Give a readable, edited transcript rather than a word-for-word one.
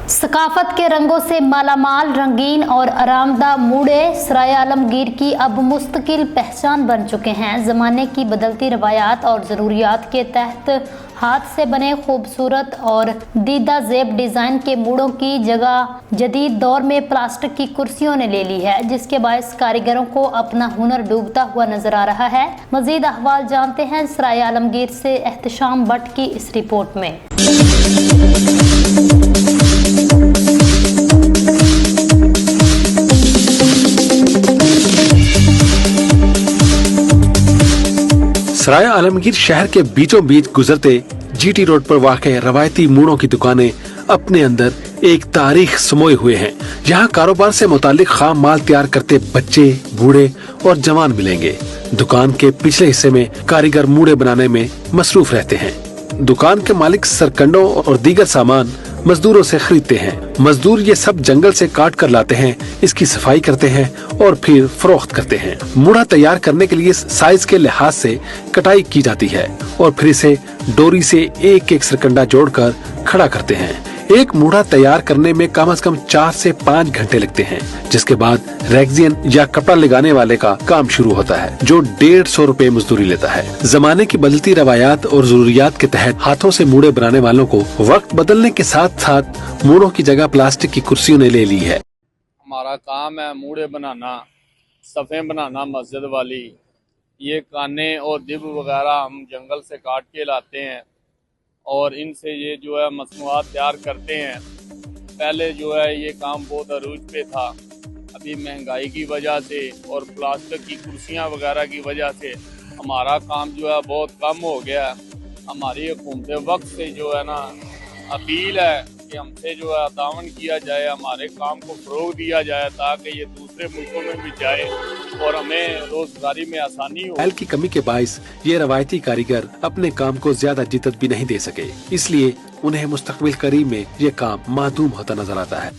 सकाफत के रंगों से मालामाल, रंगीन और आरामदा मूड़े सराय आलमगीर की अब मुस्तकिल पहचान बन चुके हैं। ज़माने की बदलती रवायात और ज़रूरियात के तहत हाथ से बने खूबसूरत और दीदा ज़ेब डिज़ाइन के मूड़ों की जगह जदीद दौर में प्लास्टिक की कुर्सियों ने ले ली है, जिसके बायस कारीगरों को अपना हुनर डूबता हुआ नजर आ रहा है। मज़ीद अहवाल जानते हैं सराय आलमगीर से एहतशाम भट्ट की इस रिपोर्ट में। सराय आलमगीर शहर के बीचों बीच गुजरते जीटी रोड पर वाक़े रवायती मूड़ों की दुकानें अपने अंदर एक तारीख समोए हुए हैं। यहाँ कारोबार से मुतालिक खाम माल तैयार करते बच्चे, बूढ़े और जवान मिलेंगे। दुकान के पिछले हिस्से में कारीगर मूड़े बनाने में मसरूफ रहते हैं। दुकान के मालिक सरकंडों और दीगर सामान मजदूरों से खरीदते हैं। मजदूर ये सब जंगल से काट कर लाते हैं, इसकी सफाई करते हैं और फिर फरोख्त करते हैं। मूड़ा तैयार करने के लिए साइज के लिहाज से कटाई की जाती है और फिर इसे डोरी से एक एक सरकंडा जोड़कर खड़ा करते हैं। एक मूड़ा तैयार करने में कम से कम 4 से 5 घंटे लगते हैं, जिसके बाद रेक्सिन या कपड़ा लगाने वाले का काम शुरू होता है, जो 150 रुपए मजदूरी लेता है। जमाने की बदलती रवायात और जरूरियात के तहत हाथों से मूड़े बनाने वालों को वक्त बदलने के साथ साथ मूड़ों की जगह प्लास्टिक की कुर्सियों ने ले ली है। हमारा काम है मूड़े बनाना, सफ़े बनाना मस्जिद वाली। ये काने और दिब वगैरह हम जंगल से काट के लाते हैं और इनसे ये जो है मसनूआत तैयार करते हैं। पहले जो है ये काम बहुत अरूज पे था, अभी महंगाई की वजह से और प्लास्टिक की कुर्सियां वगैरह की वजह से हमारा काम जो है बहुत कम हो गया है। हमारी हुकूमत वक्त से जो है ना अपील है कि हमसे जो है तावन किया जाए, हमारे काम को फ़रोग दिया जाए ताकि ये दूसरे मुल्कों में भी जाए और हमें रोजगारी में आसानी हो। माल की कमी के बायस ये रवायती कारीगर अपने काम को ज्यादा जिद्दत भी नहीं दे सके, इसलिए उन्हें मुस्तकबिल करीब में ये काम मादूम होता नजर आता है।